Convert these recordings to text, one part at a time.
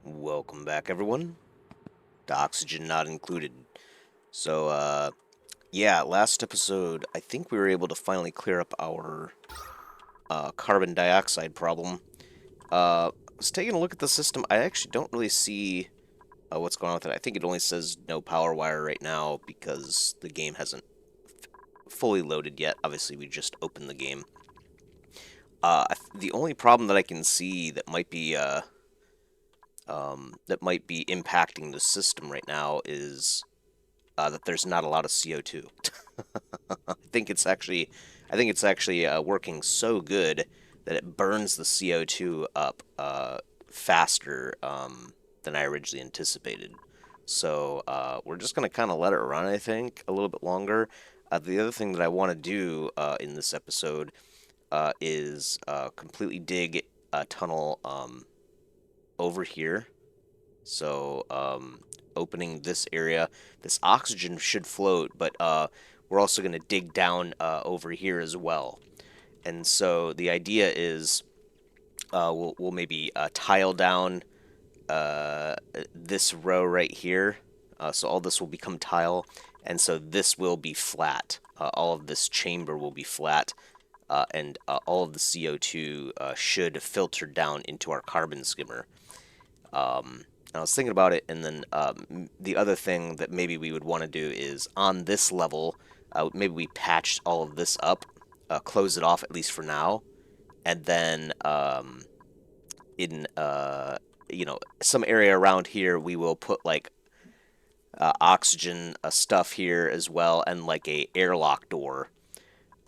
Welcome back, everyone. The oxygen not included. So, yeah, last episode, I think we were able to finally clear up our carbon dioxide problem. I was taking a look at the system. I actually don't really see what's going on with it. I think it only says no power wire right now because the game hasn't fully loaded yet. Obviously, we just opened the game. The only problem that I can see that might be impacting the system right now is that there's not a lot of CO2. I think it's actually working so good that it burns the CO2 up faster than I originally anticipated. So we're just gonna kind of let it run, I think, a little bit longer. The other thing that I want to do in this episode is completely dig a tunnel over here. So opening this area, this oxygen should float, but we're also going to dig down over here as well. And so the idea is we'll maybe tile down this row right here. So all this will become tile, and so this will be flat. All of this chamber will be flat, and all of the CO2 should filter down into our carbon skimmer. I was thinking about it, and then the other thing that maybe we would want to do is on this level, maybe we patch all of this up, close it off at least for now, and then in some area around here we will put like oxygen stuff here as well, and like a airlock door.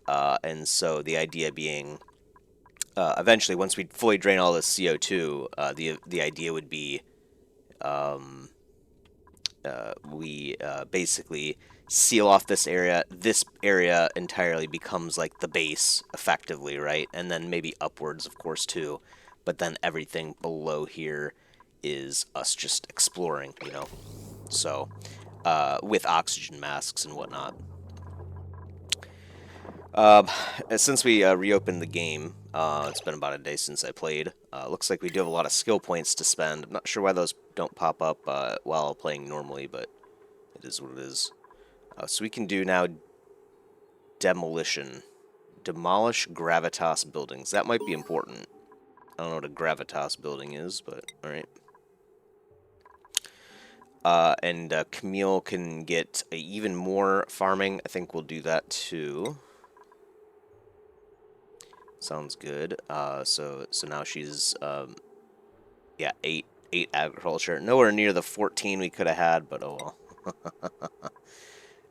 And so the idea being, eventually, once we fully drain all this CO2, the idea would be we basically seal off this area. This area entirely becomes like the base, effectively, right? And then maybe upwards, of course, too. But then everything below here is us just exploring, you know? So, with oxygen masks and whatnot. Uh, since we reopened the game, it's been about a day since I played. Looks like we do have a lot of skill points to spend. I'm not sure why those don't pop up while playing normally, but it is what it is. So we can do now demolition. Demolish gravitas buildings. That might be important. I don't know what a gravitas building is, but alright. And Camille can get even more farming. I think we'll do that too. Sounds good. So now she's yeah, eight agriculture. Nowhere near the 14 we could have had, but oh well.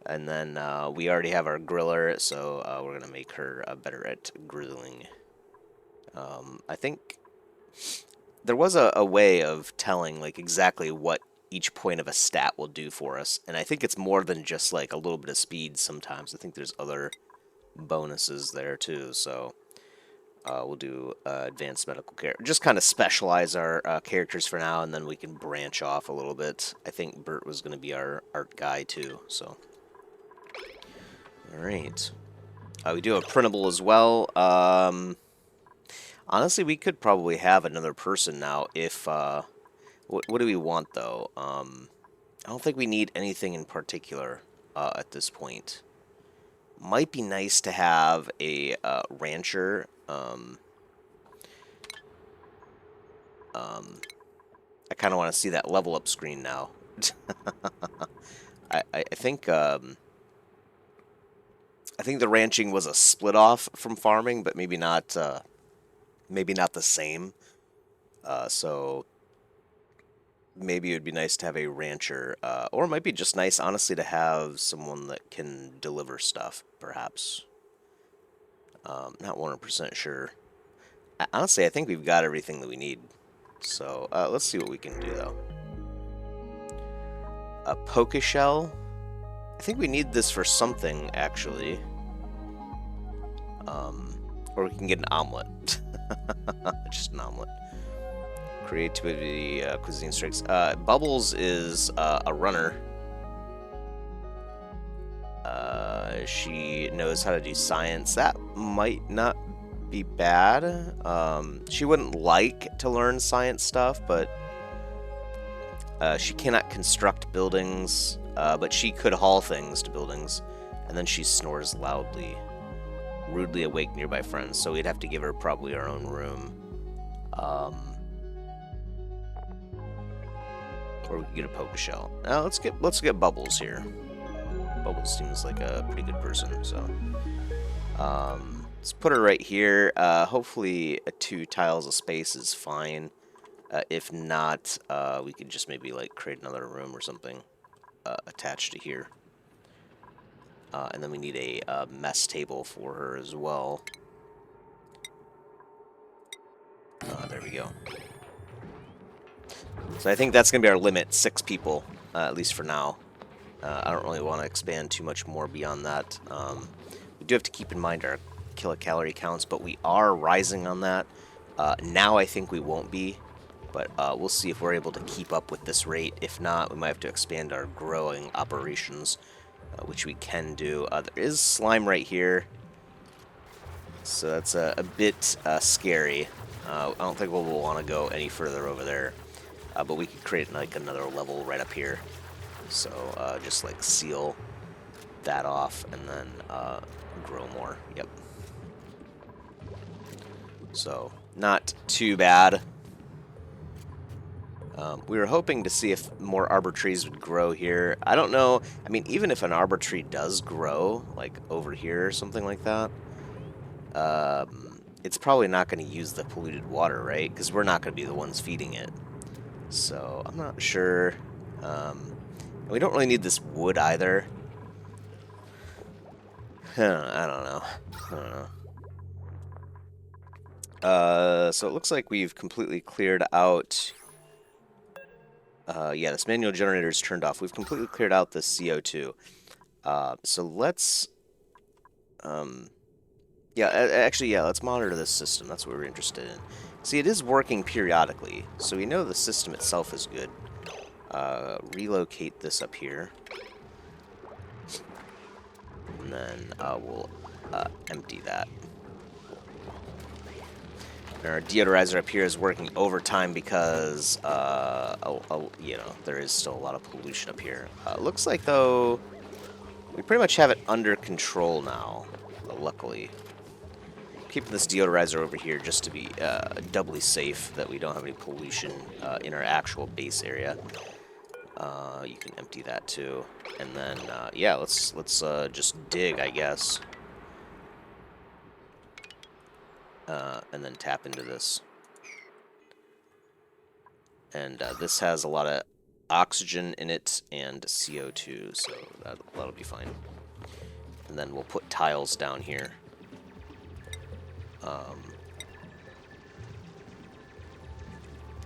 And then we already have our griller, so we're gonna make her better at grilling. I think there was a way of telling like exactly what each point of a stat will do for us, and I think it's more than just like a little bit of speed sometimes. I think there's other bonuses there too, so we'll do advanced medical care. Just kind of specialize our characters for now, and then we can branch off a little bit. I think Bert was going to be our art guy too, so. Alright. We do have printable as well. Honestly, we could probably have another person now if... what do we want, though? I don't think we need anything in particular at this point. Might be nice to have a rancher. I kind of want to see that level up screen now. I think I think the ranching was a split off from farming, but maybe not the same. So maybe it would be nice to have a rancher, or it might be just nice, honestly, to have someone that can deliver stuff, perhaps. Not 100% sure. Honestly, I think we've got everything that we need. So let's see what we can do, though. A poke shell. I think we need this for something, actually. Or we can get an omelet. Just an omelet. Creativity, cuisine strikes. Bubbles is a runner. She knows how to do science. That might not be bad. She wouldn't like to learn science stuff, but She cannot construct buildings, but she could haul things to buildings. And then she snores loudly. Rudely awake nearby friends, so we'd have to give her probably our own room. Or we could get a poke shell. Now let's get Bubbles here. Bubbles seems like a pretty good person, so let's put her right here. Hopefully 2 tiles of space is fine. If not, we could just maybe like create another room or something attached to here. And then we need a mess table for her as well. There we go. So I think that's going to be our limit, 6 people, at least for now. I don't really want to expand too much more beyond that. We do have to keep in mind our kilocalorie counts, but we are rising on that. Now I think we won't be, but we'll see if we're able to keep up with this rate. If not, we might have to expand our growing operations, which we can do. There is slime right here, so that's a bit scary. I don't think we'll want to go any further over there, but we could create like another level right up here. So just like seal that off and then grow more. Yep. So not too bad. We were hoping to see if more arbor trees would grow here. I don't know. I mean, even if an arbor tree does grow, like over here or something like that, it's probably not going to use the polluted water, right? Because we're not going to be the ones feeding it. So I'm not sure. We don't really need this wood either. I don't know. So it looks like we've completely cleared out. Yeah, this manual generator is turned off. We've completely cleared out the CO2. So let's. Yeah, actually, yeah, let's monitor this system. That's what we're interested in. See, it is working periodically, so we know the system itself is good. Relocate this up here. And then we'll empty that. And our deodorizer up here is working overtime because, you know, there is still a lot of pollution up here. Looks like, though, we pretty much have it under control now, luckily. Keeping this deodorizer over here just to be doubly safe that we don't have any pollution in our actual base area. You can empty that too, and then yeah, let's just dig, I guess, and then tap into this. And this has a lot of oxygen in it and CO2, so that'll be fine. And then we'll put tiles down here.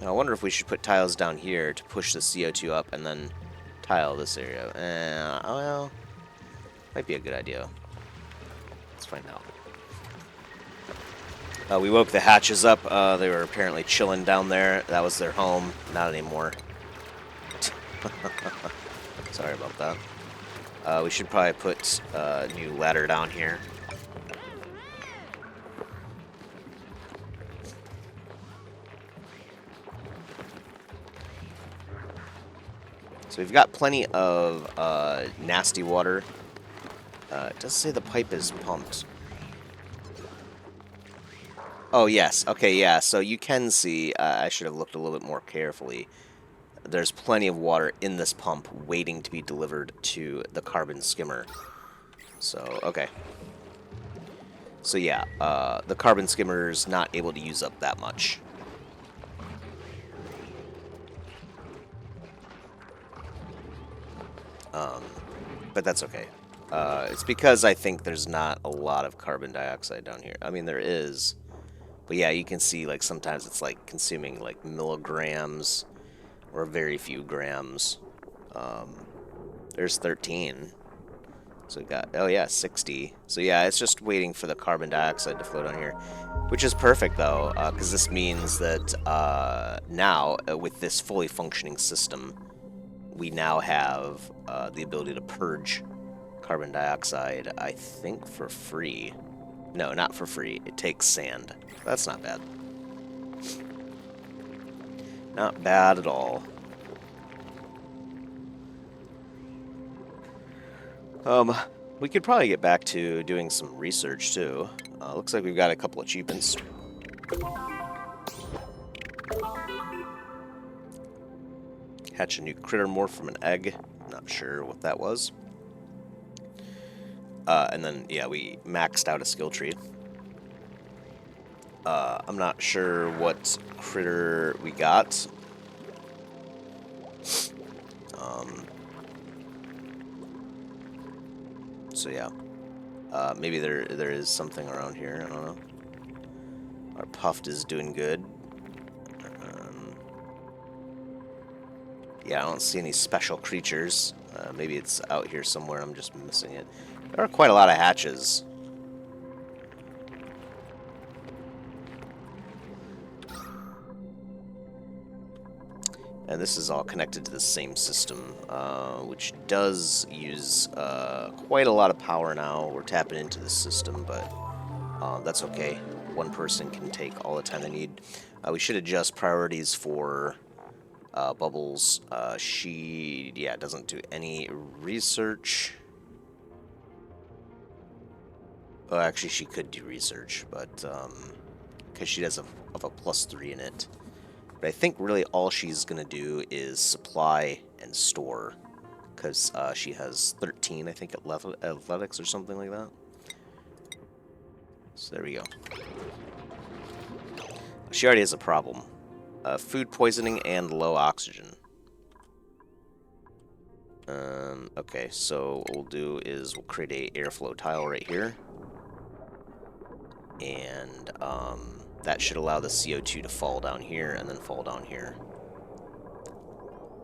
I wonder if we should put tiles down here to push the CO2 up and then tile this area. Oh, well, might be a good idea. Let's find out. We woke the hatches up. They were apparently chilling down there. That was their home. Not anymore. Sorry about that. We should probably put a new ladder down here. So we've got plenty of nasty water. It does say the pipe is pumped. Oh, yes. Okay, yeah. So you can see, I should have looked a little bit more carefully. There's plenty of water in this pump waiting to be delivered to the carbon skimmer. So, okay. So yeah, the carbon skimmer's not able to use up that much. But that's okay. It's because I think there's not a lot of carbon dioxide down here. I mean, there is. But yeah, you can see, like, sometimes it's, like, consuming, like, milligrams or very few grams. There's 13. So we got, oh yeah, 60. So yeah, it's just waiting for the carbon dioxide to flow down here. Which is perfect, though, because this means that now, with this fully functioning system, we now have the ability to purge carbon dioxide, I think, for free. No, not for free. It takes sand. That's not bad. Not bad at all. Um, we could probably get back to doing some research too. Looks like we've got a couple achievements. Hatch a new critter morph from an egg. Not sure what that was. And then, yeah, we maxed out a skill tree. I'm not sure what critter we got. So yeah. Maybe there is something around here. I don't know. Our Puffed is doing good. Yeah, I don't see any special creatures. Maybe it's out here somewhere. I'm just missing it. There are quite a lot of hatches. And this is all connected to the same system, which does use quite a lot of power now. We're tapping into the system, but that's okay. One person can take all the time they need. We should adjust priorities for Bubbles. She, yeah, doesn't do any research. Oh, actually, she could do research, but because she does have a +3 in it. But I think really all she's going to do is supply and store, because she has 13, I think, athletics or something like that. So there we go. She already has a problem. Food poisoning and low oxygen. Okay, so what we'll do is we'll create a airflow tile right here. And that should allow the CO2 to fall down here and then fall down here.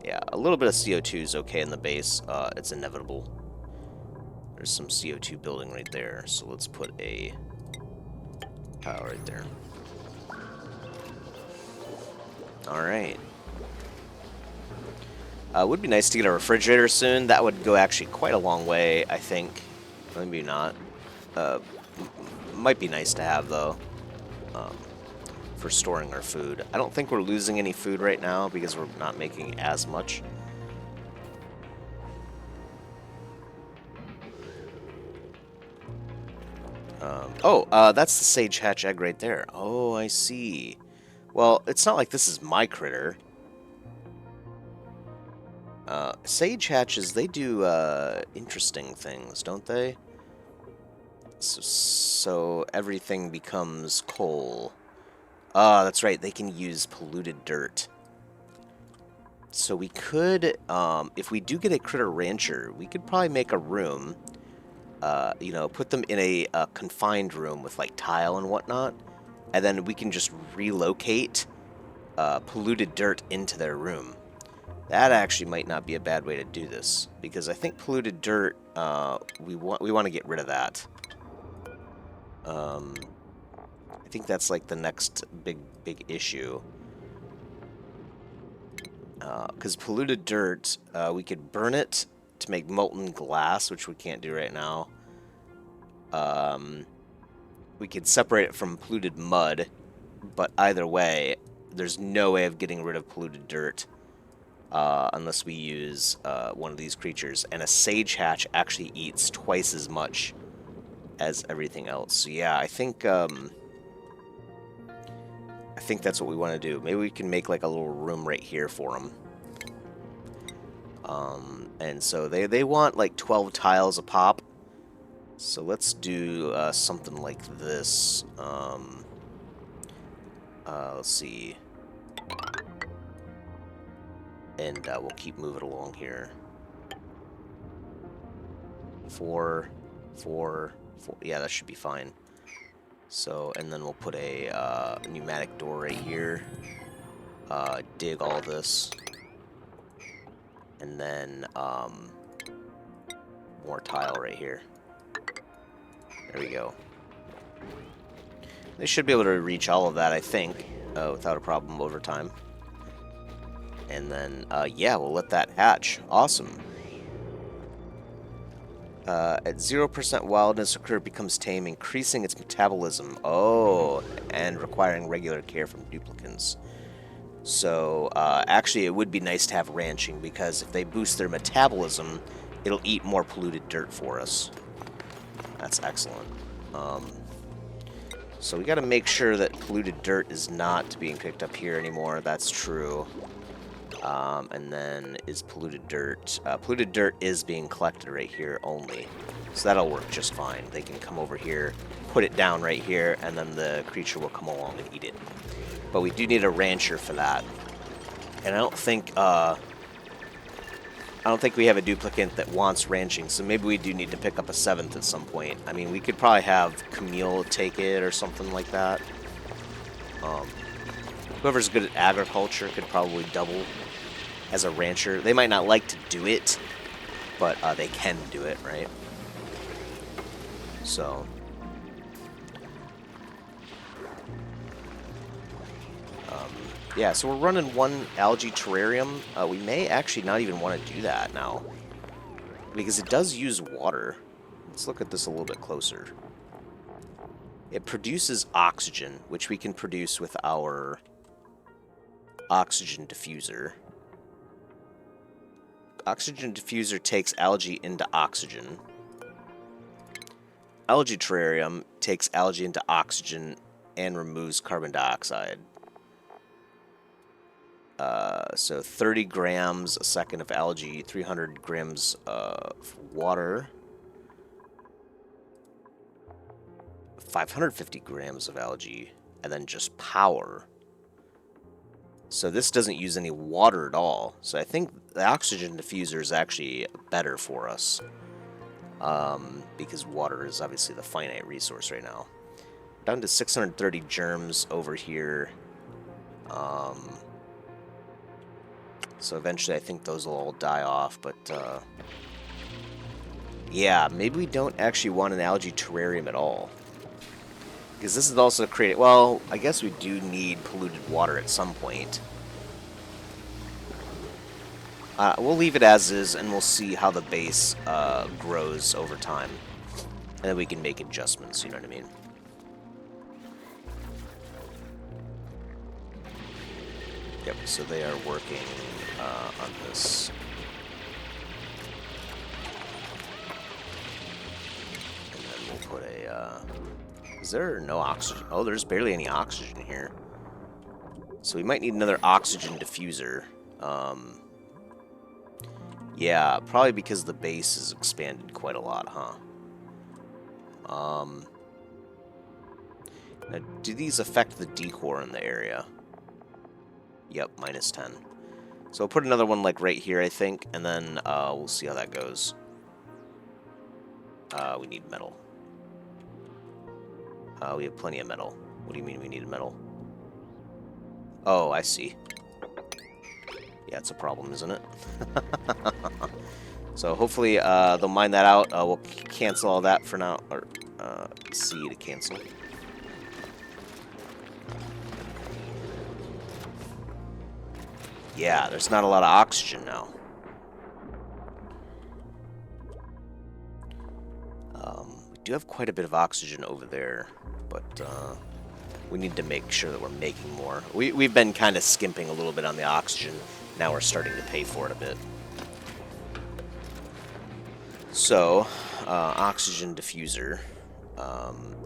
Yeah, a little bit of CO2 is okay in the base. It's inevitable. There's some CO2 building right there, so let's put a tile right there. Alright. Would be nice to get a refrigerator soon. That would go actually quite a long way, I think. Maybe not. Might be nice to have, though, for storing our food. I don't think we're losing any food right now because we're not making as much. That's the Sage Hatch egg right there. Oh, I see. Well, it's not like this is my critter. Sage Hatches, they do interesting things, don't they? So everything becomes coal. Ah, that's right, they can use polluted dirt. So we could, if we do get a critter rancher, we could probably make a room, you know, put them in a confined room with, like, tile and whatnot, and then we can just relocate polluted dirt into their room. That actually might not be a bad way to do this, because I think polluted dirt, we want to get rid of that. I think that's like the next big issue. Because polluted dirt, we could burn it to make molten glass, which we can't do right now. We could separate it from polluted mud, but either way, there's no way of getting rid of polluted dirt unless we use one of these creatures. And a Sage Hatch actually eats twice as much as everything else. So yeah, I think that's what we want to do. Maybe we can make like a little room right here for them. And so they want like 12 tiles a pop. So let's do something like this. Let's see. And we'll keep moving along here. 4, 4, 4. Yeah, that should be fine. So, and then we'll put a pneumatic door right here. Dig all this. And then more tile right here. There we go. They should be able to reach all of that, I think, without a problem over time. And then, yeah, we'll let that hatch. Awesome. At 0% wildness, a critter becomes tame, increasing its metabolism. Oh, and requiring regular care from duplicants. So, actually, it would be nice to have ranching, because if they boost their metabolism, it'll eat more polluted dirt for us. That's excellent. So we got to make sure that polluted dirt is not being picked up here anymore. That's true. And then is polluted dirt. Polluted dirt is being collected right here only. So that'll work just fine. They can come over here, put it down right here, and then the creature will come along and eat it. But we do need a rancher for that. And I don't think we have a duplicant that wants ranching, so maybe we do need to pick up a 7th at some point. I mean, we could probably have Camille take it or something like that. Whoever's good at agriculture could probably double as a rancher. They might not like to do it, but they can do it, right? So... yeah, so we're running one algae terrarium. We may actually not even want to do that now, because it does use water. Let's look at this a little bit closer. It produces oxygen, which we can produce with our oxygen diffuser. Oxygen diffuser takes algae into oxygen. Algae terrarium takes algae into oxygen and removes carbon dioxide. So 30 grams a second of algae, 300 grams of water, 550 grams of algae, and then just power. So this doesn't use any water at all. So I think the oxygen diffuser is actually better for us, because water is obviously the finite resource right now. Down to 630 germs over here. So eventually I think those will all die off, but yeah, maybe we don't actually want an algae terrarium at all. Because this is also created... well, I guess we do need polluted water at some point. We'll leave it as is, and we'll see how the base grows over time. And then we can make adjustments, you know what I mean? Yep, so they are working on this. And then we'll put a... is there no oxygen? Oh, there's barely any oxygen here. So we might need another oxygen diffuser. Yeah, probably because the base has expanded quite a lot, huh? Now, do these affect the decor in the area? Yep, minus 10. So I'll put another one like right here, I think, and then we'll see how that goes. We need metal. We have plenty of metal. What do you mean we need metal? Oh, I see. Yeah, it's a problem, isn't it? So hopefully they'll mine that out. We'll cancel all that for now. Or C to cancel. Yeah, there's not a lot of oxygen now. We do have quite a bit of oxygen over there, but we need to make sure that we're making more. We've been kind of skimping a little bit on the oxygen. Now we're starting to pay for it a bit. So, oxygen diffuser.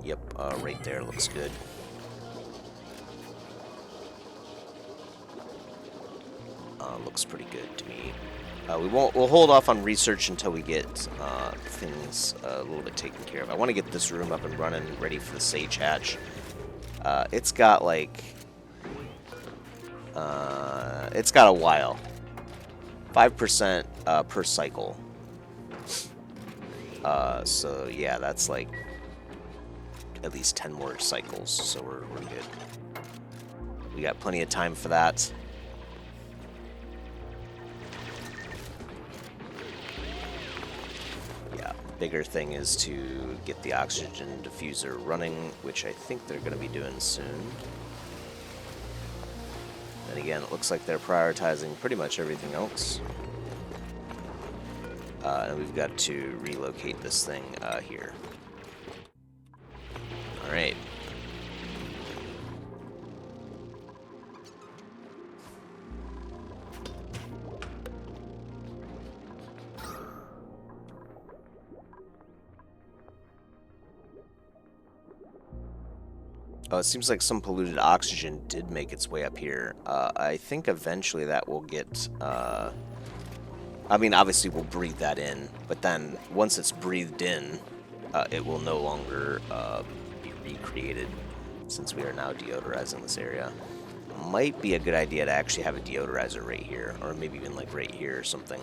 Yep, right there looks good. Looks pretty good to me. We'll hold off on research until we get things a little bit taken care of. I want to get this room up and running, ready for the sage hatch. It's got like it's got a while. 5% per cycle. So yeah, that's like at least 10 more cycles. So we're good. We got plenty of time for that. Bigger thing is to get the oxygen diffuser running, which I think they're going to be doing soon. And again, it looks like they're prioritizing pretty much everything else. And we've got to relocate this thing here. Alright. Oh, it seems like some polluted oxygen did make its way up here. I think eventually that will get... I mean, obviously we'll breathe that in, but then once it's breathed in, it will no longer be recreated since we are now deodorizing this area. Might be a good idea to actually have a deodorizer right here, or maybe even like right here or something.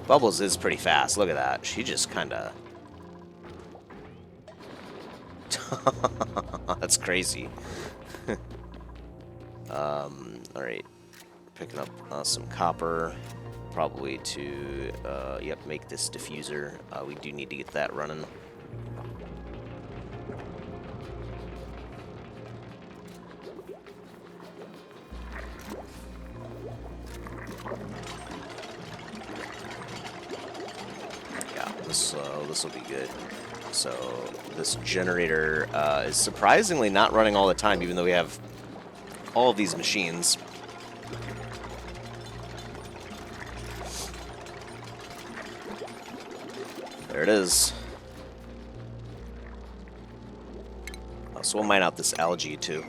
Bubbles is pretty fast. Look at that. She just kind of... That's crazy. Alright. Picking up some copper. Probably to, yep, make this diffuser. We do need to get that running. This will be good. So this generator is surprisingly not running all the time, even though we have all of these machines. There it is. So we'll mine out this algae too.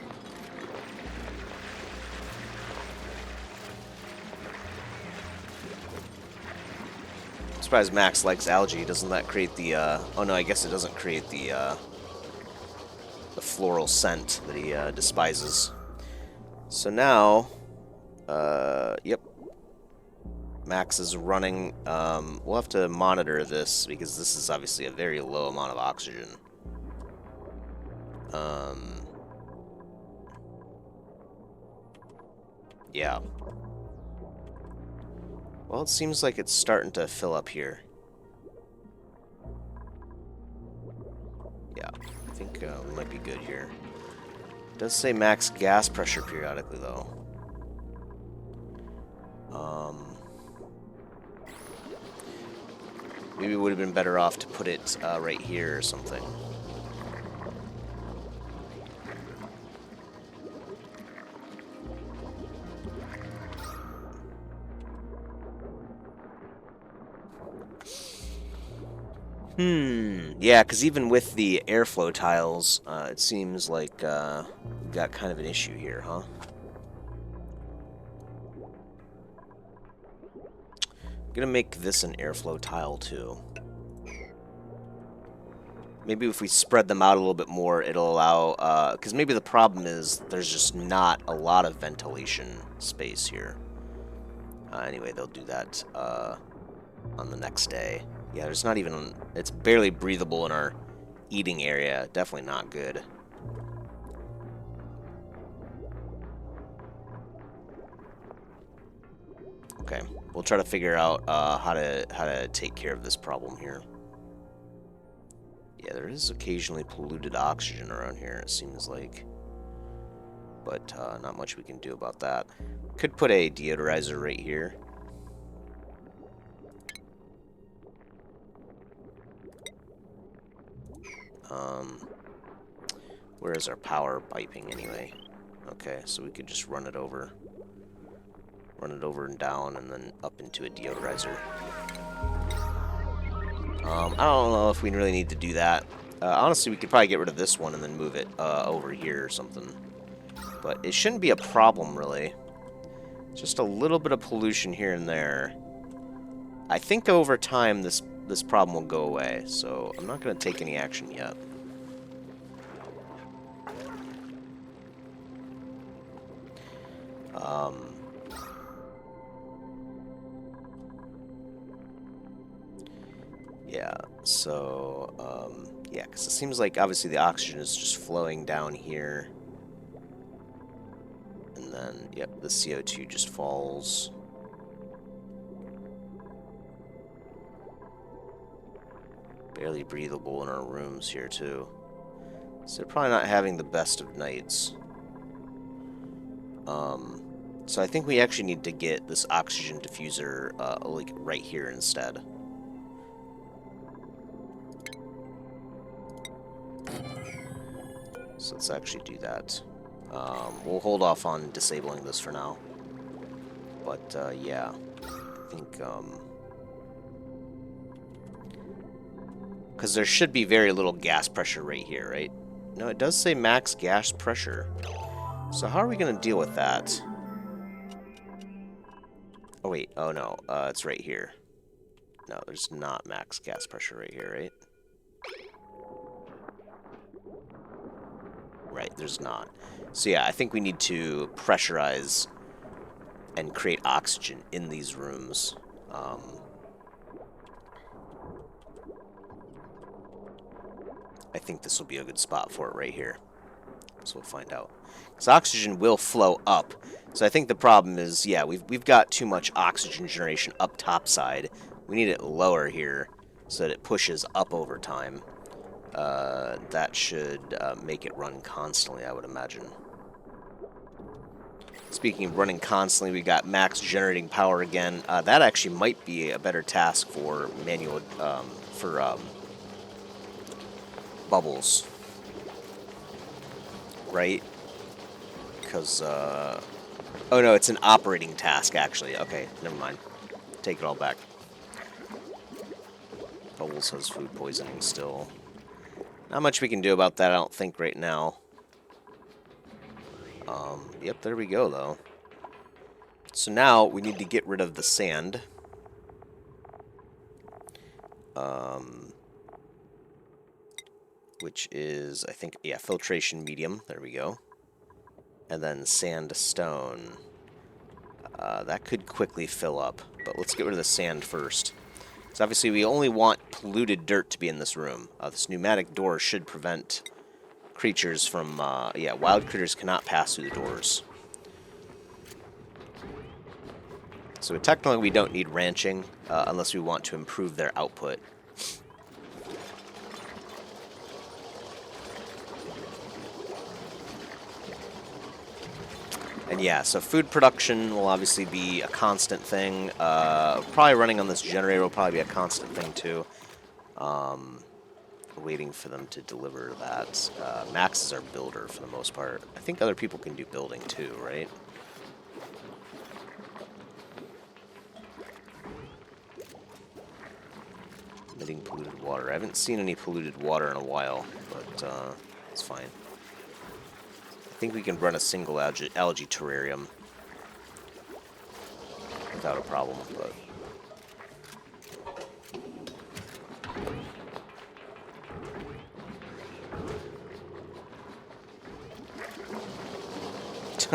Surprised Max likes algae. Doesn't that create the, oh no, I guess it doesn't create the floral scent that he despises. So now, yep, Max is running. We'll have to monitor this because this is obviously a very low amount of oxygen. Yeah. Well, it seems like it's starting to fill up here. Yeah, I think we might be good here. It does say max gas pressure periodically, though. Maybe it would have been better off to put it right here or something. Yeah, because even with the airflow tiles, it seems like we've got kind of an issue here, huh? I'm gonna make this an airflow tile too. Maybe if we spread them out a little bit more, it'll allow, because maybe the problem is there's just not a lot of ventilation space here. Anyway, they'll do that on the next day. Yeah, there's not even... It's barely breathable in our eating area. Definitely not good. Okay, we'll try to figure out how to take care of this problem here. Yeah, there is occasionally polluted oxygen around here, it seems like. But not much we can do about that. Could put a deodorizer right here. Where is our power piping anyway? Okay, so we could just run it over and down, and then up into a deodorizer. I don't know if we really need to do that. Honestly, we could probably get rid of this one and then move it over here or something. But it shouldn't be a problem, really. Just a little bit of pollution here and there. I think over time this problem will go away, so I'm not going to take any action yet. Yeah, so, yeah, because it seems like obviously the oxygen is just flowing down here. And then, yep, the CO2 just falls. Barely breathable in our rooms here, too. So they're probably not having the best of nights. So I think we actually need to get this oxygen diffuser like right here instead. So let's actually do that. We'll hold off on disabling this for now. But yeah, I think because there should be very little gas pressure right here, right? No, it does say max gas pressure. So how are we going to deal with that? Oh wait, oh no, it's right here. No, there's not max gas pressure right here, right? Right, there's not. So yeah, I think we need to pressurize and create oxygen in these rooms. I think this will be a good spot for it right here. So we'll find out. Because oxygen will flow up. So I think the problem is, yeah, we've got too much oxygen generation up top side. We need it lower here so that it pushes up over time. That should make it run constantly, I would imagine. Speaking of running constantly, we got max generating power again. That actually might be a better task for manual, bubbles. Right? Because, oh no, it's an operating task, actually. Okay, never mind. Take it all back. Bubbles has food poisoning still. Not much we can do about that, I don't think, right now. Yep, there we go, though. So now we need to get rid of the sand. Which is, I think, yeah, filtration medium. There we go. And then sandstone. That could quickly fill up, but let's get rid of the sand first. So obviously we only want polluted dirt to be in this room. This pneumatic door should prevent creatures from, yeah, wild critters cannot pass through the doors. So technically we don't need ranching unless we want to improve their output. And yeah, so food production will obviously be a constant thing. Probably running on this generator will probably be a constant thing too. Waiting for them to deliver that. Max is our builder for the most part. I think other people can do building too, right? Emitting polluted water. I haven't seen any polluted water in a while, but it's fine. I think we can run a single algae terrarium without a problem, but...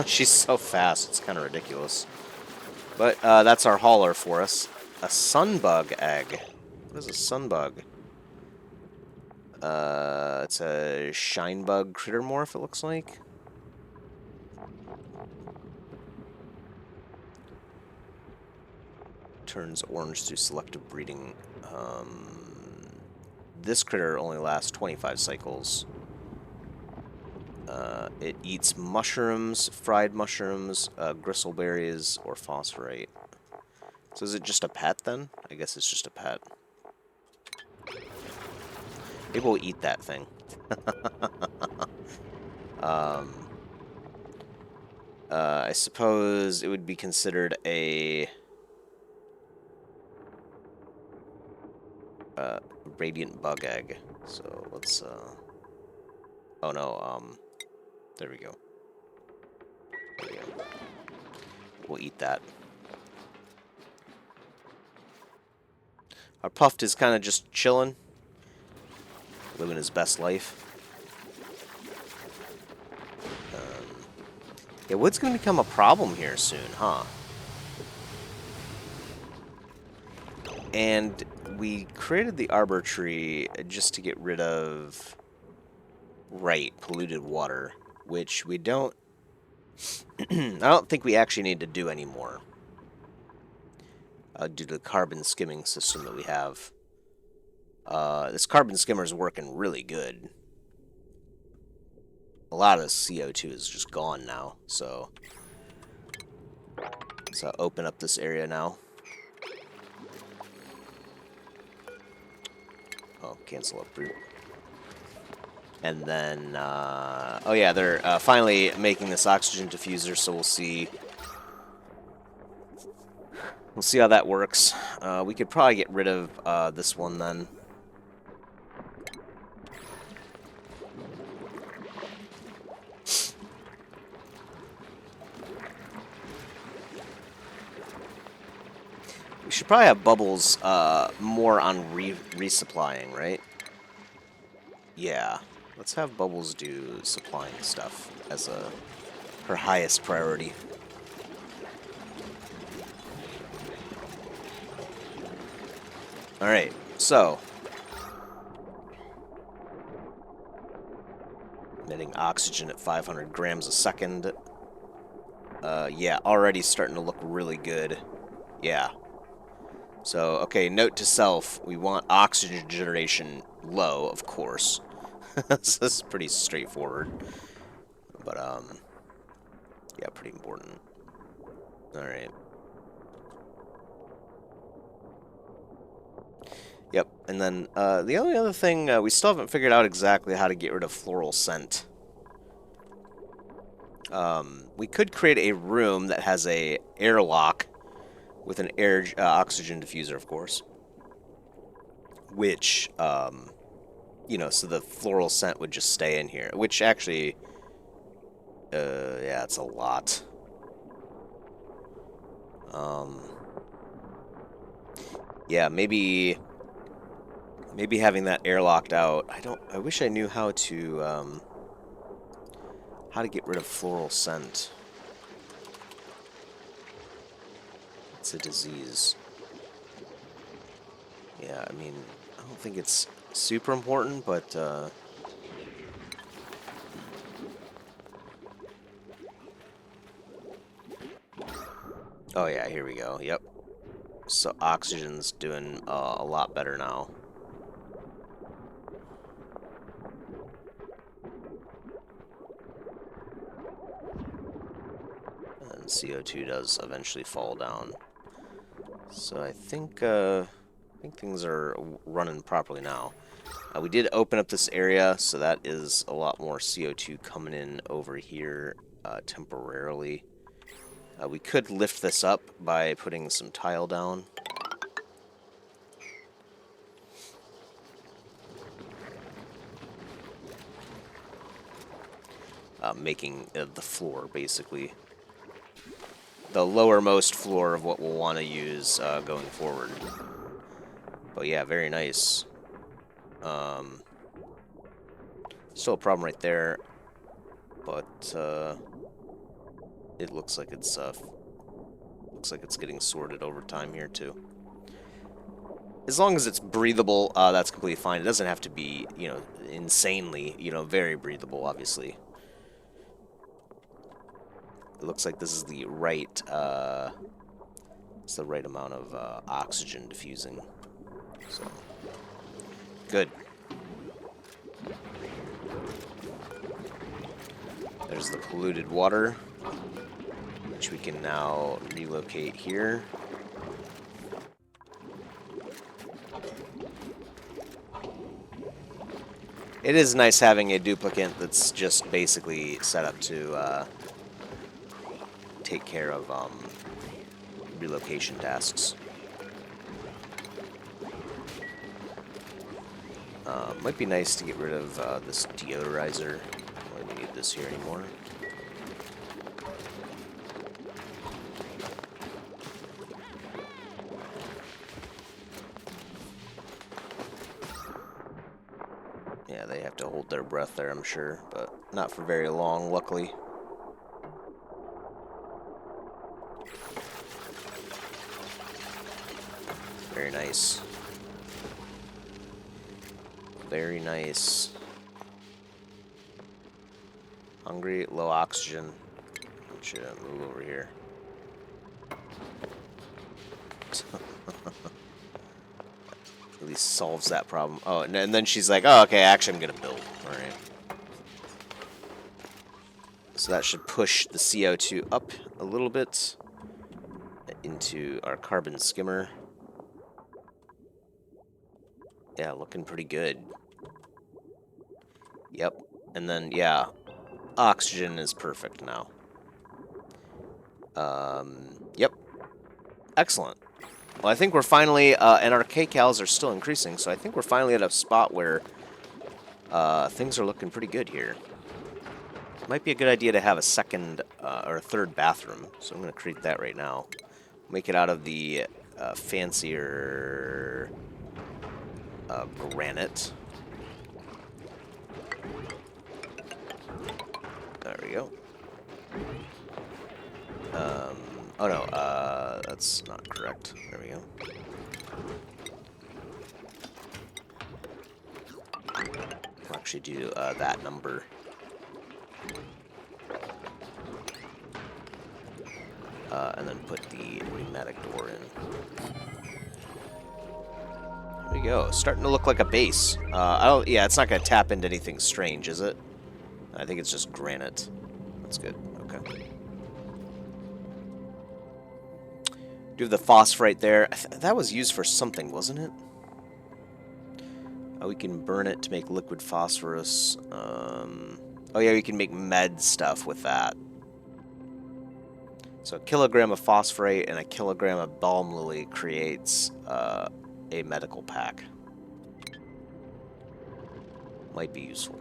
She's so fast, it's kind of ridiculous. But that's our hauler for us. A sunbug egg. What is a sunbug? It's a shinebug crittermorph, it looks like. Turns orange through selective breeding. This critter only lasts 25 cycles. It eats mushrooms, fried mushrooms, gristleberries, or phosphorite. So is it just a pet then? I guess it's just a pet. Maybe we'll eat that thing. I suppose it would be considered a radiant bug egg. So let's oh no, there we go. There we go. We'll eat that. Our Puffed is kind of just chilling, living his best life. Yeah, wood's gonna become a problem here soon, huh? And we created the arbor tree just to get rid of, right, polluted water, which we don't... I don't think we actually need to do anymore. Due to the carbon skimming system that we have. This carbon skimmer is working really good. A lot of the CO2 is just gone now, so... So open up this area now. Oh, cancel uproot. And then, oh yeah, they're finally making this oxygen diffuser, so we'll see. We'll see how that works. We could probably get rid of this one then. We should probably have Bubbles more on resupplying, right? Yeah. Let's have Bubbles do supplying stuff as her highest priority. Alright, so. Emitting oxygen at 500 grams a second. Yeah, already starting to look really good. Yeah. So, okay, note to self, we want oxygen generation low, of course. So this is pretty straightforward. But, yeah, pretty important. Alright. Yep, and then, the only other thing, we still haven't figured out exactly how to get rid of floral scent. We could create a room that has a airlock with an oxygen diffuser, of course. Which, you know, so the floral scent would just stay in here. Which actually, yeah, it's a lot. Yeah, maybe having that airlocked out. I wish I knew how to get rid of floral scent. It's a disease. Yeah, I mean, I don't think it's super important, but, oh yeah, here we go, yep. So oxygen's doing a lot better now. And CO2 does eventually fall down. So I think things are running properly now. We did open up this area, so that is a lot more CO2 coming in over here temporarily. We could lift this up by putting some tile down. Making the floor, basically. The lowermost floor of what we'll want to use going forward. But yeah, very nice. Still a problem right there, but it looks like it's getting sorted over time here too. As long as it's breathable, that's completely fine. It doesn't have to be, you know, insanely, you know, very breathable, obviously. It looks like this is the right, it's the right amount of oxygen diffusing. So, good. There's the polluted water, which we can now relocate here. It is nice having a duplicant that's just basically set up to take care of relocation tasks. Might be nice to get rid of this deodorizer. I don't need this here anymore. Yeah, they have to hold their breath there, I'm sure, but not for very long, luckily. Very nice. Very nice. Hungry, low oxygen. Should move over here. At least solves that problem. Oh, and then she's like, oh, okay, actually I'm gonna build. Alright. So that should push the CO2 up a little bit. into our carbon skimmer. Yeah, looking pretty good. Yep. And then, yeah, oxygen is perfect now. Yep. Excellent. Well, I think we're finally, and our kcals are still increasing, so I think we're finally at a spot where things are looking pretty good here. Might be a good idea to have a second or a third bathroom, so I'm going to create that right now. Make it out of the fancier granite. There we go. Oh no, that's not correct. There we go. We'll actually do that number. And then put the pneumatic door in. There we go. Starting to look like a base. Yeah, it's not going to tap into anything strange, is it? I think it's just granite. That's good. Okay. Do have the phosphorite there. That was used for something, wasn't it? We can burn it to make liquid phosphorus. Oh yeah, we can make med stuff with that. So a kilogram of phosphorate and a kilogram of balm lily creates a medical pack. Might be useful.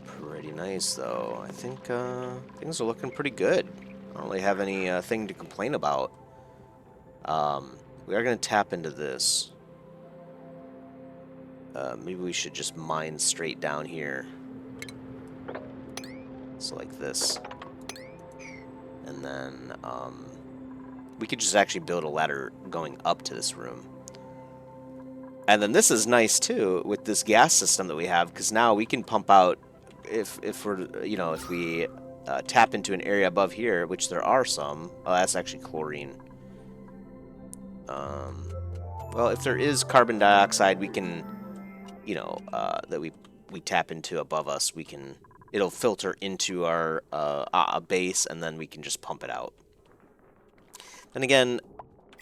Pretty nice, though. I think things are looking pretty good. I don't really have any thing to complain about. We are going to tap into this. Maybe we should just mine straight down here. So like this. And then we could just actually build a ladder going up to this room. And then this is nice too with this gas system that we have, because now we can pump out if we're, you know, if we tap into an area above here, which there are some. Oh, that's actually chlorine. Well, if there is carbon dioxide, we can, you know, that we tap into above us, we can. It'll filter into our base, and then we can just pump it out. Then again,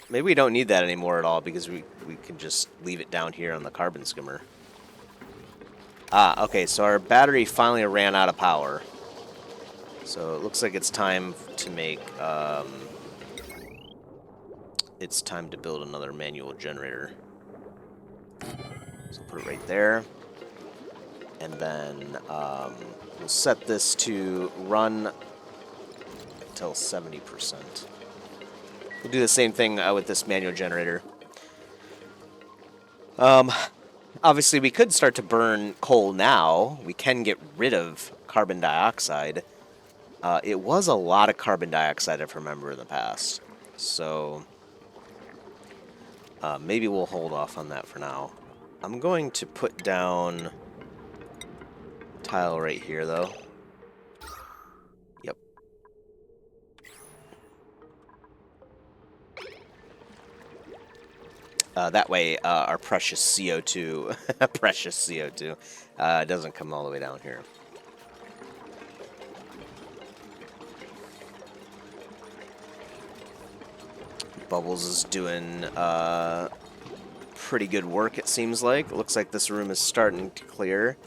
maybe we don't need that anymore at all, because we can just leave it down here on the carbon skimmer. Okay, so our battery finally ran out of power. So it looks like it's time to make, it's time to build another manual generator. So put it right there. And then we'll set this to run until 70%. We'll do the same thing with this manual generator. Obviously, we could start to burn coal now. We can get rid of carbon dioxide. It was a lot of carbon dioxide, if I remember, in the past. So maybe we'll hold off on that for now. I'm going to put down tile right here, though. Yep. That way, our precious CO2, precious CO2, doesn't come all the way down here. Bubbles is doing pretty good work, it seems like. It looks like this room is starting to clear.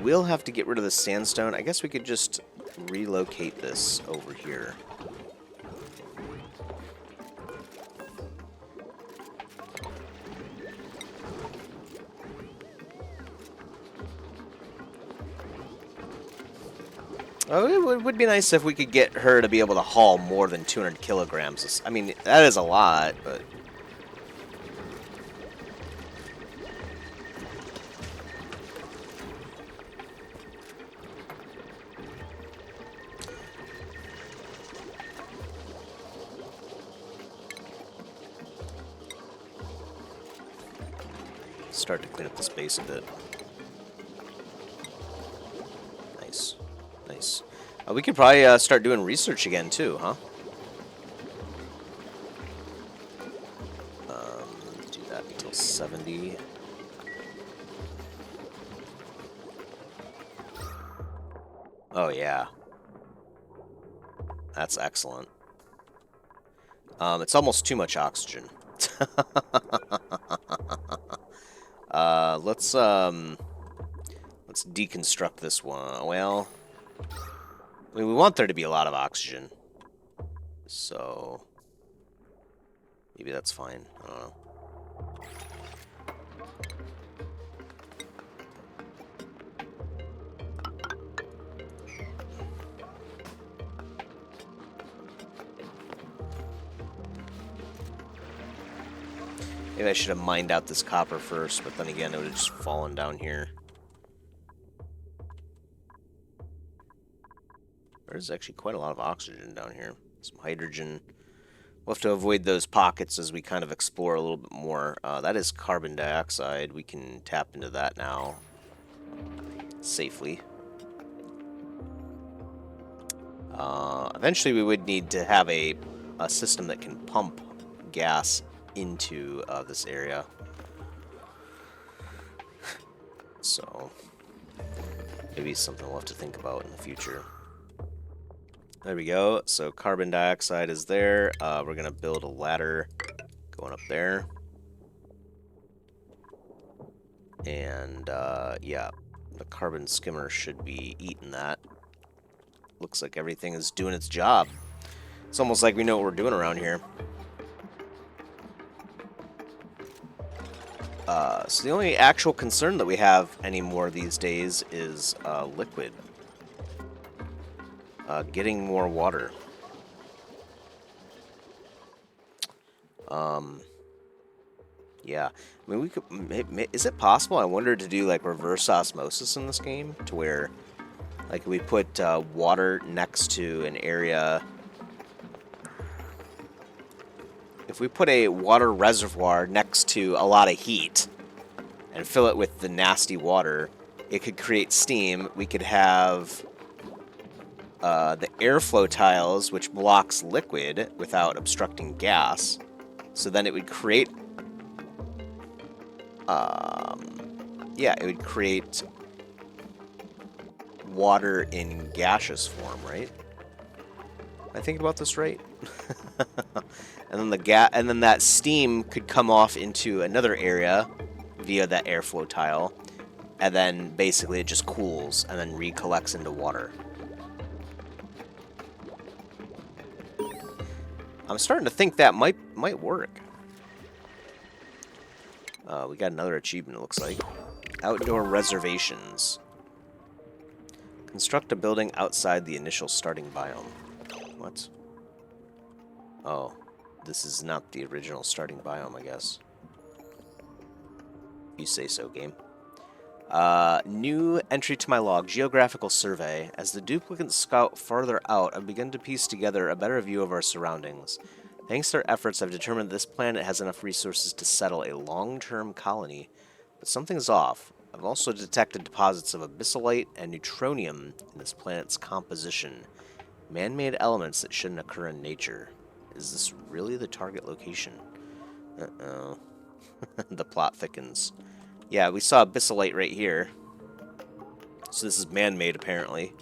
We'll have to get rid of the sandstone. I guess we could just relocate this over here. Oh, it would be nice if we could get her to be able to haul more than 200 kilograms. I mean, that is a lot, but... start to clean up the space a bit. Nice. Nice. We could probably start doing research again, too, huh? Do that until 70. Oh, yeah. That's excellent. It's almost too much oxygen. Let's deconstruct this one. Well, I mean, we want there to be a lot of oxygen, so maybe that's fine. I don't know. Maybe I should have mined out this copper first, but then again, it would have just fallen down here. There's actually quite a lot of oxygen down here. Some hydrogen. We'll have to avoid those pockets as we kind of explore a little bit more. That is carbon dioxide. We can tap into that now safely. Eventually, we would need to have a system that can pump gas into this area. So, maybe something we'll have to think about in the future. There we go. So carbon dioxide is there. We're going to build a ladder going up there. And, yeah, the carbon skimmer should be eating that. Looks like everything is doing its job. It's almost like we know what we're doing around here. So the only actual concern that we have anymore these days is liquid. Getting more water. Yeah. I mean, we could. Is it possible? I wonder to do like reverse osmosis in this game, to where, like, we put water next to an area. If we put a water reservoir next to a lot of heat and fill it with the nasty water, it could create steam. We could have the airflow tiles, which blocks liquid without obstructing gas. So then it would create, yeah, it would create water in gaseous form, right? Am I thinking about this right? And then and then that steam could come off into another area via that airflow tile, and then basically it just cools and then recollects into water. I'm starting to think that might work. We got another achievement, it looks like. Outdoor reservations. Construct a building outside the initial starting biome. What? Oh, this is not the original starting biome, I guess. You say so, game. New entry to my log, geographical survey. As the duplicant scout farther out, I've begun to piece together a better view of our surroundings. Thanks to our efforts, I've determined this planet has enough resources to settle a long-term colony. But something's off. I've also detected deposits of abyssalite and neutronium in this planet's composition. Man-made elements that shouldn't occur in nature. Is this really the target location? Uh-oh. The plot thickens. Yeah, we saw abyssalite right here. So this is man-made, apparently.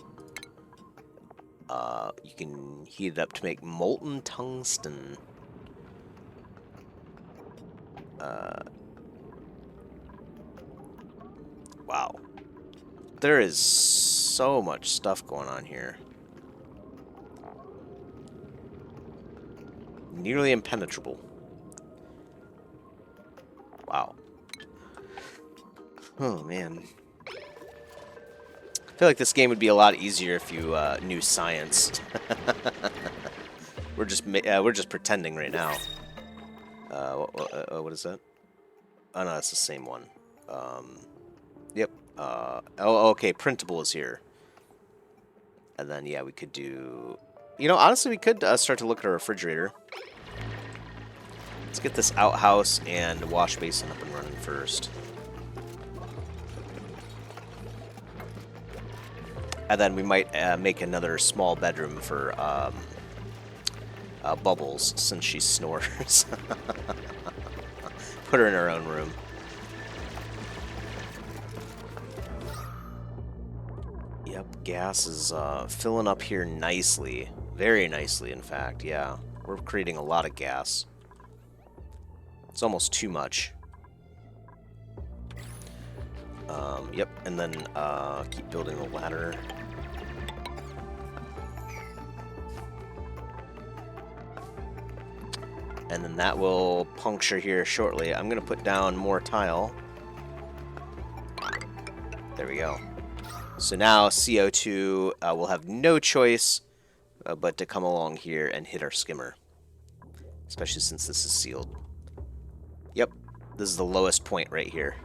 You can heat it up to make molten tungsten. Wow. There is so much stuff going on here. Nearly impenetrable. Wow. Oh, man. I feel like this game would be a lot easier if you knew science. we're just pretending right now. What is that? Oh no, that's the same one. Yep. Oh, okay. Printable is here. And then yeah, we could do. You know, honestly, we could start to look at our refrigerator. Let's get this outhouse and wash basin up and running first. And then we might make another small bedroom for Bubbles, since she snores. Put her in her own room. Yep, gas is filling up here nicely. Very nicely, in fact, yeah. We're creating a lot of gas. It's almost too much. Yep, and then keep building the ladder. And then that will puncture here shortly. I'm going to put down more tile. There we go. So now CO2 will have no choice but to come along here and hit our skimmer. Especially since this is sealed. Yep, this is the lowest point right here.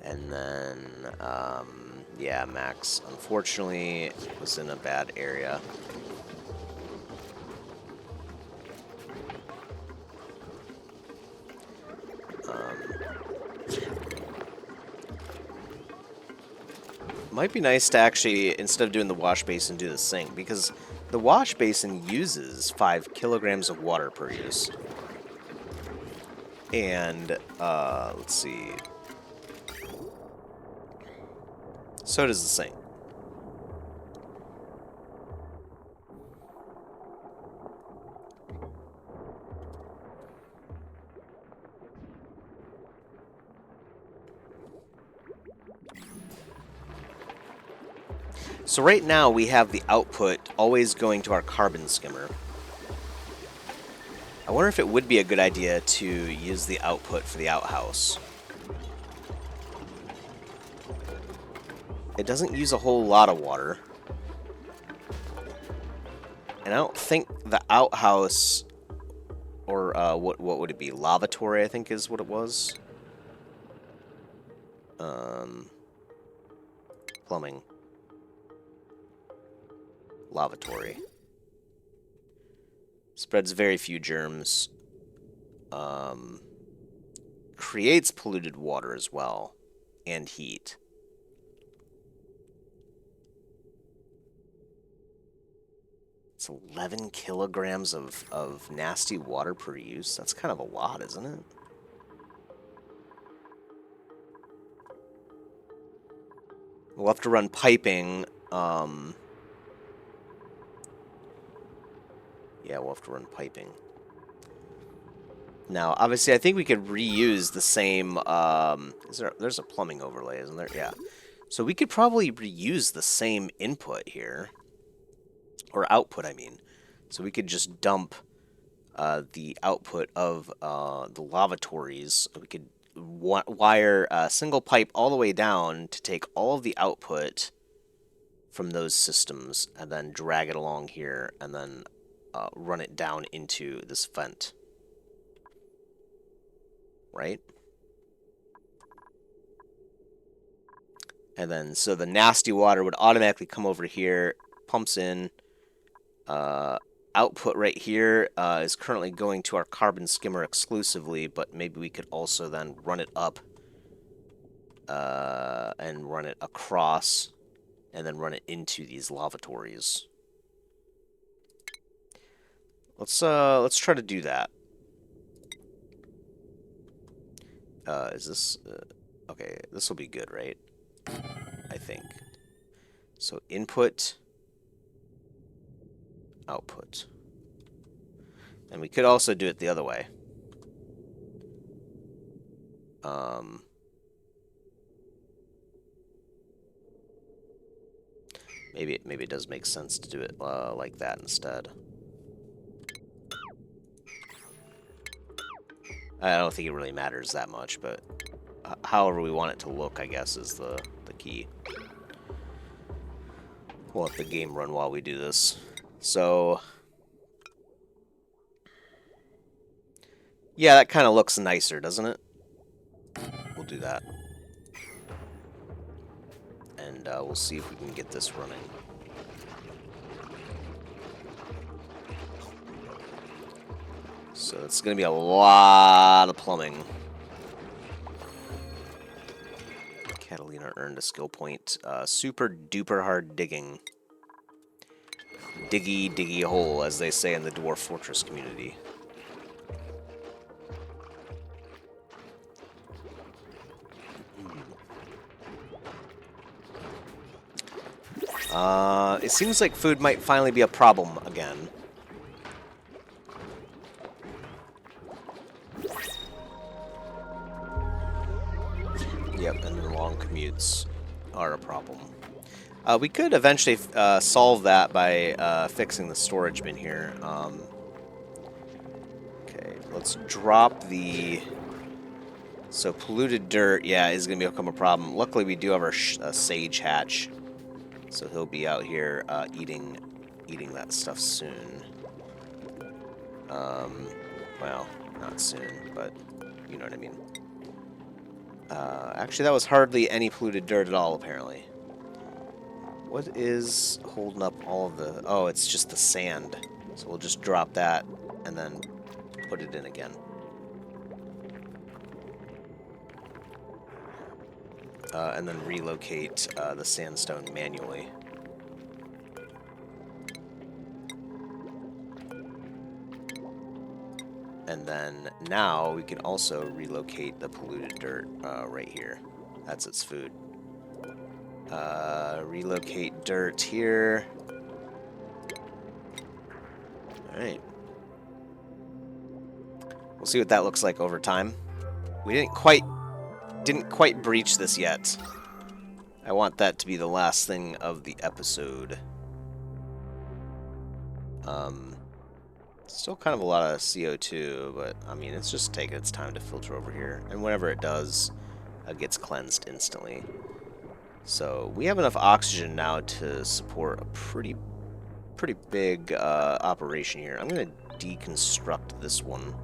And then, yeah, Max, unfortunately, was in a bad area. Might be nice to actually, instead of doing the wash basin, do the sink, because the wash basin uses 5 kilograms of water per use. And, let's see. So does the sink. So right now we have the output always going to our carbon skimmer. I wonder if it would be a good idea to use the output for the outhouse. It doesn't use a whole lot of water. And I don't think the outhouse, or what would it be? Lavatory, I think is what it was. Plumbing. Lavatory. Spreads very few germs. Creates polluted water as well. And heat. It's 11 kilograms of nasty water per use. That's kind of a lot, isn't it? We'll have to run piping. Yeah, we'll have to run piping. Now, obviously, I think we could reuse the same... there's a plumbing overlay, isn't there? Yeah. So we could probably reuse the same input here. Or output, I mean. So we could just dump the output of the lavatories. We could wire a single pipe all the way down to take all of the output from those systems and then drag it along here and then run it down into this vent. Right? And then, so the nasty water would automatically come over here, pumps in. Output right here is currently going to our carbon skimmer exclusively, but maybe we could also then run it up and run it across and then run it into these lavatories. Let's try to do that. Is this okay? This will be good, right? I think. So input, output, and we could also do it the other way. Maybe it does make sense to do it like that instead. I don't think it really matters that much, but however we want it to look, I guess, is the key. We'll let the game run while we do this. So, yeah, that kind of looks nicer, doesn't it? We'll do that. And we'll see if we can get this running. So it's going to be a lot of plumbing. Catalina earned a skill point. Super duper hard digging. Diggy, diggy hole, as they say in the Dwarf Fortress community. It seems like food might finally be a problem again. Yep, and the long commutes are a problem. We could eventually solve that by fixing the storage bin here. Okay, let's drop the... So polluted dirt, yeah, is going to become a problem. Luckily, we do have our sage hatch, so he'll be out here eating that stuff soon. Well, not soon, but you know what I mean. Actually, that was hardly any polluted dirt at all, apparently. What is holding up all of the... Oh, it's just the sand. So we'll just drop that and then put it in again. And then relocate the sandstone manually. And then now we can also relocate the polluted dirt right here. That's its food. Relocate dirt here. Alright. We'll see what that looks like over time. We didn't quite breach this yet. I want that to be the last thing of the episode. Still kind of a lot of CO2, but I mean, it's just taking its time to filter over here. And whenever it does, it gets cleansed instantly. So we have enough oxygen now to support a pretty big operation here. I'm going to deconstruct this one,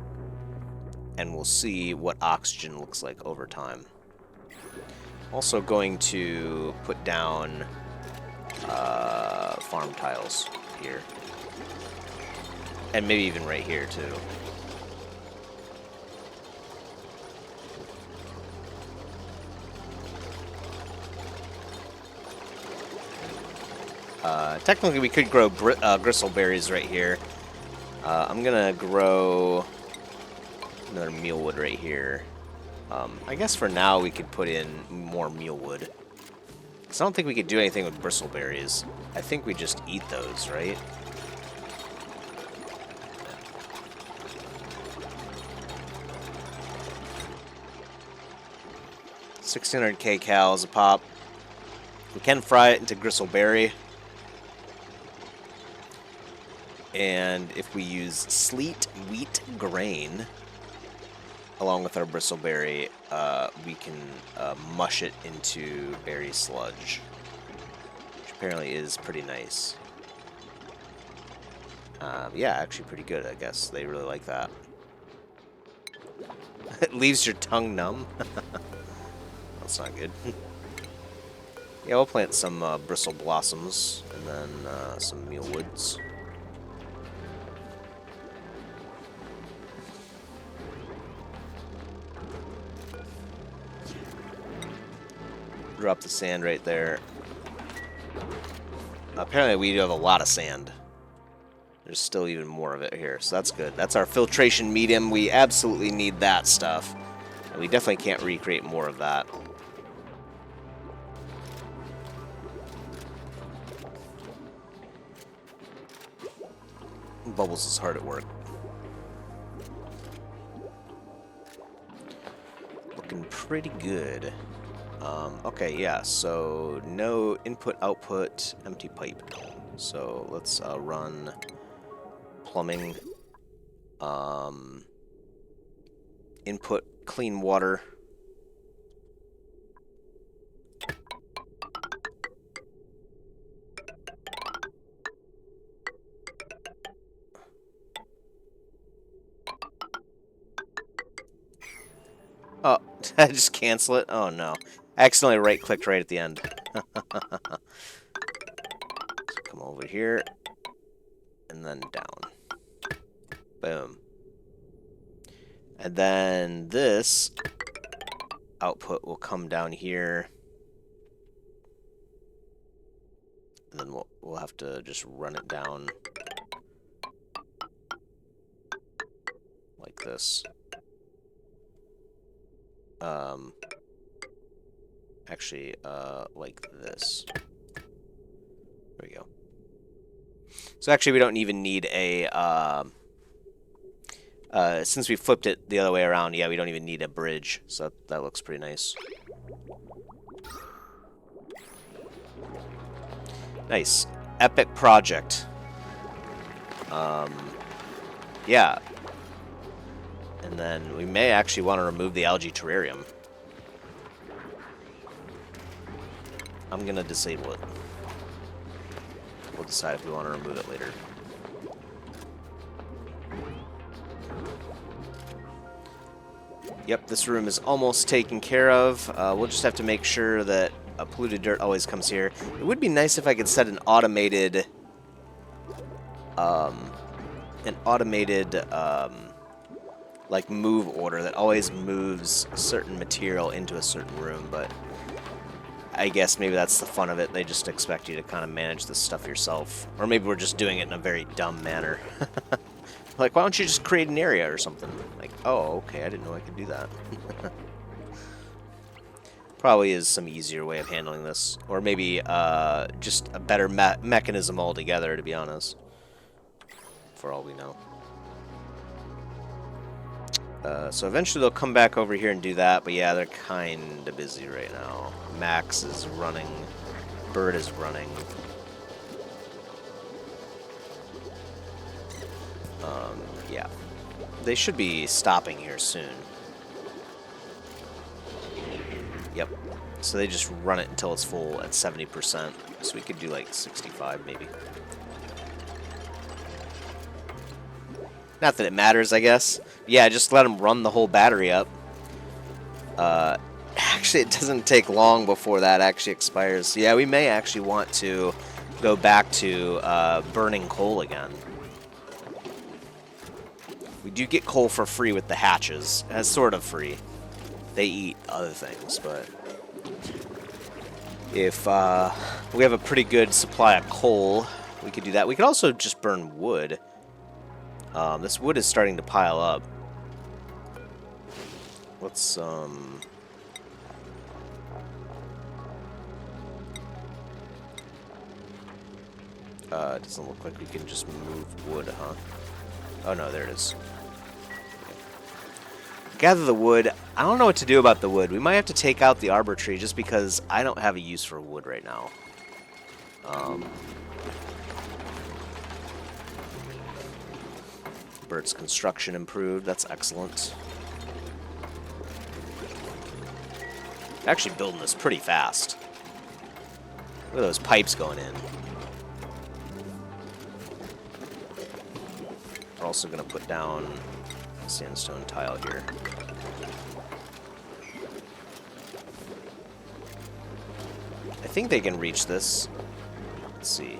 and we'll see what oxygen looks like over time. Also going to put down farm tiles here. And maybe even right here, too. Technically, we could grow bristleberries right here. I'm gonna grow another mealwood right here. I guess for now we could put in more mealwood. Because I don't think we could do anything with bristleberries. I think we just eat those, right? $1,600 kcals a pop. We can fry it into gristleberry. And if we use sleet wheat grain along with our bristleberry, we can mush it into berry sludge, which apparently is pretty nice. Yeah, actually pretty good, I guess. They really like that. It leaves your tongue numb. That's not good. Yeah, we'll plant some bristle blossoms and then some mealwoods. Drop the sand right there. Apparently we do have a lot of sand. There's still even more of it here, so that's good. That's our filtration medium. We absolutely need that stuff. And we definitely can't recreate more of that. Bubbles is hard at work. Looking pretty good. Okay, yeah, so no input, output, empty pipe. So let's run plumbing. Input clean water. Oh, did I just cancel it? Oh no. I accidentally right-clicked right at the end. So come over here, and then down. Boom. And then this output will come down here. And then we'll have to just run it down like this. Actually, like this. So actually, we don't even need a... since we flipped it the other way around, yeah, we don't even need a bridge. So that looks pretty nice. Nice. Epic project. Yeah. And then we may actually want to remove the algae terrarium. I'm going to disable it. We'll decide if we want to remove it later. Yep, this room is almost taken care of. We'll just have to make sure that polluted dirt always comes here. It would be nice if I could set an automated... like move order that always moves a certain material into a certain room, but I guess maybe that's the fun of it. They just expect you to kind of manage this stuff yourself. Or maybe we're just doing it in a very dumb manner. Like, why don't you just create an area or something? Like, oh, okay, I didn't know I could do that. Probably is some easier way of handling this. Or maybe just a better mechanism altogether, to be honest. For all we know. So eventually they'll come back over here and do that, but yeah, they're kind of busy right now. Max is running. Bird is running. Yeah. They should be stopping here soon. Yep. So they just run it until it's full at 70%. So we could do like 65 maybe. Not that it matters, I guess. Yeah, just let them run the whole battery up. Actually, it doesn't take long before that actually expires. So yeah, we may actually want to go back to burning coal again. We do get coal for free with the hatches. It's sort of free. They eat other things, but... if we have a pretty good supply of coal, we could do that. We could also just burn wood. This wood is starting to pile up. Let's, it doesn't look like we can just move wood, huh? Oh no, there it is. Gather the wood. I don't know what to do about the wood. We might have to take out the arbor tree just because I don't have a use for wood right now. Bert's construction improved. That's excellent. Actually building this pretty fast. Look at those pipes going in. We're also going to put down sandstone tile here. I think they can reach this. Let's see.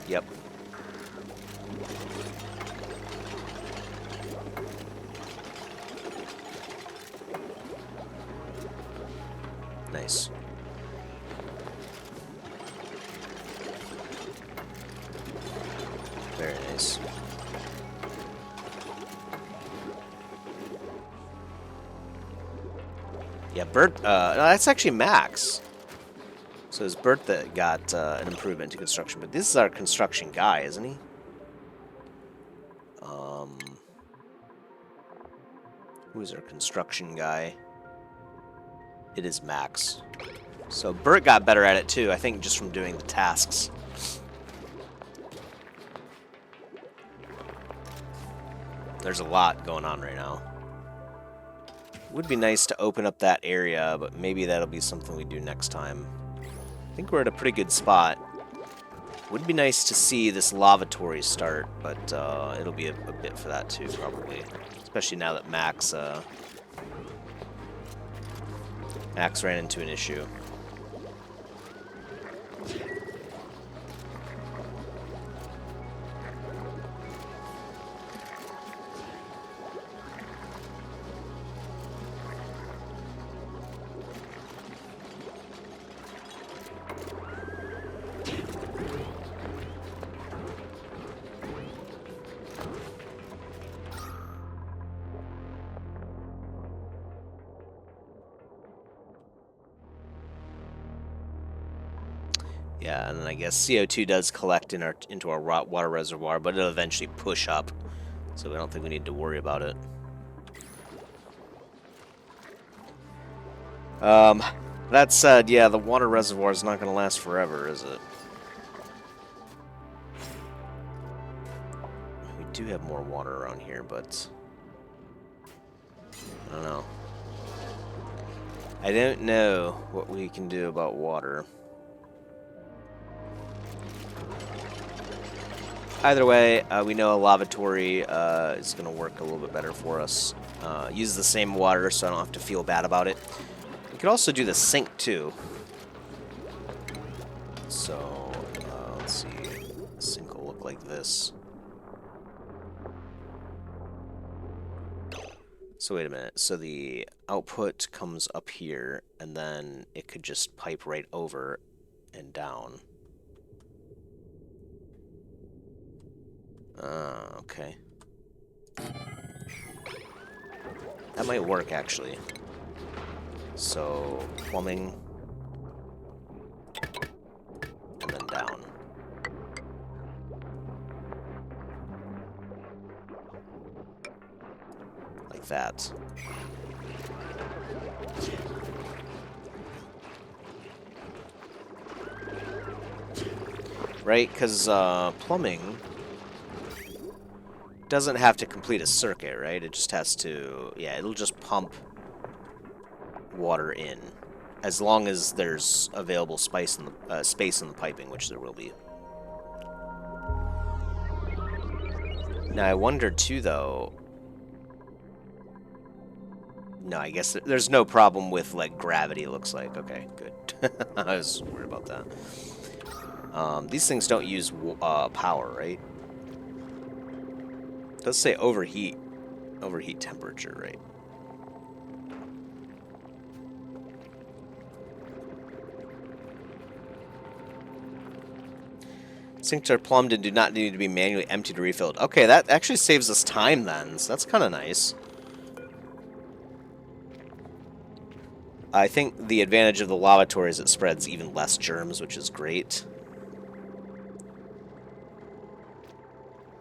Yep. Nice. Very nice. Yeah, Bert, no, that's actually Max. So it's Bert that got an improvement to construction, but this is our construction guy, isn't he? Who's our construction guy? It is Max. So Bert got better at it too, I think just from doing the tasks. There's a lot going on right now. Would be nice to open up that area, but maybe that'll be something we do next time. I think we're at a pretty good spot. Would be nice to see this lavatory start, but it'll be a bit for that too, probably. Especially now that Max ran into an issue. Yeah, and then I guess CO2 does collect in into our water reservoir, but it'll eventually push up, so I don't think we need to worry about it. That said, yeah, the water reservoir is not going to last forever, is it? We do have more water around here, but I don't know. I don't know what we can do about water. Either way, we know a lavatory is going to work a little bit better for us. Use the same water, so I don't have to feel bad about it. We could also do the sink, too. So, let's see. The sink will look like this. So wait a minute. So the output comes up here, and then it could just pipe right over and down. Okay. That might work, actually. So, plumbing. And then down. Like that. Right? Because plumbing doesn't have to complete a circuit, right? It just has to... Yeah, it'll just pump water in. As long as there's available space in the piping, which there will be. Now, I wonder, too, though... No, I guess there's no problem with, like, gravity, it looks like. Okay, good. I was worried about that. These things don't use power, right? It does say overheat temperature, right? Sinks are plumbed and do not need to be manually emptied or refilled. Okay, that actually saves us time then, so that's kind of nice. I think the advantage of the lavatory is it spreads even less germs, which is great.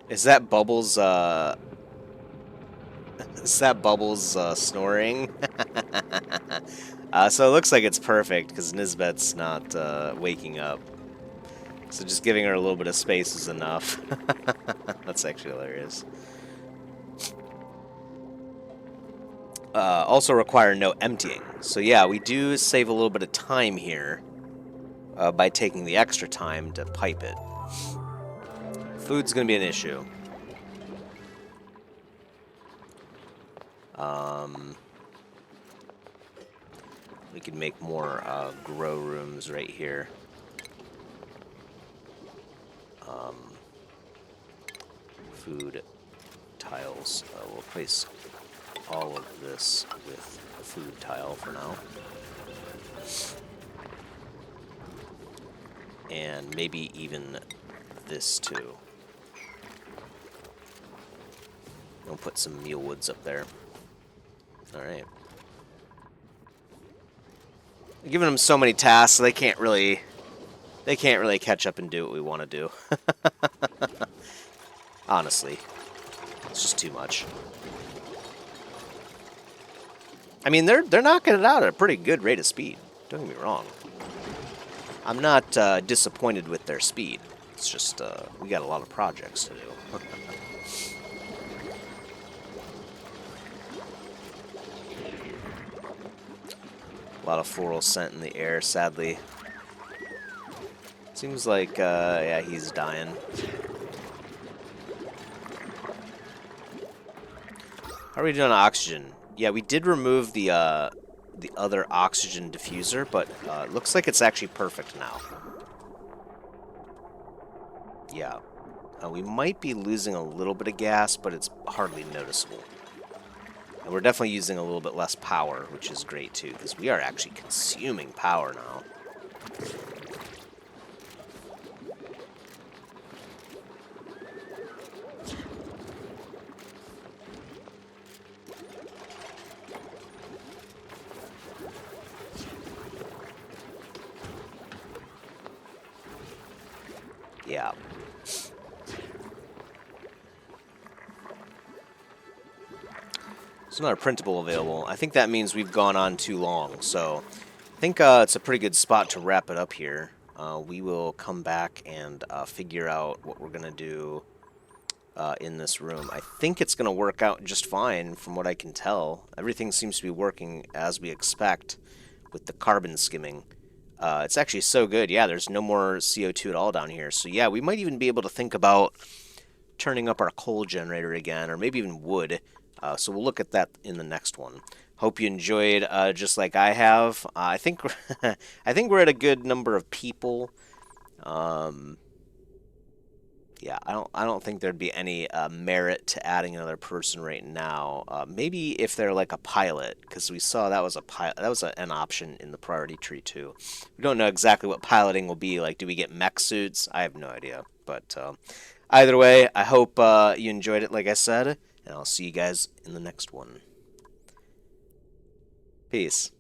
Is that Bubbles, snoring? So it looks like it's perfect, because Nisbet's not, waking up. So just giving her a little bit of space is enough. That's actually hilarious. Also require no emptying. So yeah, we do save a little bit of time here by taking the extra time to pipe it. Food's going to be an issue. We could make more grow rooms right here. Food tiles. We'll place all of this with a food tile for now. And maybe even this too. We'll put some meal woods up there. Alright. Giving them so many tasks, they can't really catch up and do what we want to do. Honestly. It's just too much. I mean, they're knocking it out at a pretty good rate of speed. Don't get me wrong. I'm not disappointed with their speed. It's just we got a lot of projects to do. A lot of floral scent in the air, sadly. Seems like, yeah, he's dying. How are we doing on oxygen? Yeah, we did remove the other oxygen diffuser, but it looks like it's actually perfect now. Yeah. We might be losing a little bit of gas, but it's hardly noticeable. And we're definitely using a little bit less power, which is great too, because we are actually consuming power now. Yeah. There's another printable available. I think that means we've gone on too long, so I think it's a pretty good spot to wrap it up here. We will come back and figure out what we're going to do in this room. I think it's going to work out just fine from what I can tell. Everything seems to be working as we expect with the carbon skimming. It's actually so good. Yeah, there's no more CO2 at all down here. So yeah, we might even be able to think about turning up our coal generator again, or maybe even wood. So we'll look at that in the next one. Hope you enjoyed, just like I have. I think I think we're at a good number of people. Um, yeah, I don't think there'd be any merit to adding another person right now. Maybe if they're like a pilot, because we saw that was a pilot. That was an option in the priority tree too. We don't know exactly what piloting will be like. Do we get mech suits? I have no idea. But either way, I hope you enjoyed it, like I said, and I'll see you guys in the next one. Peace.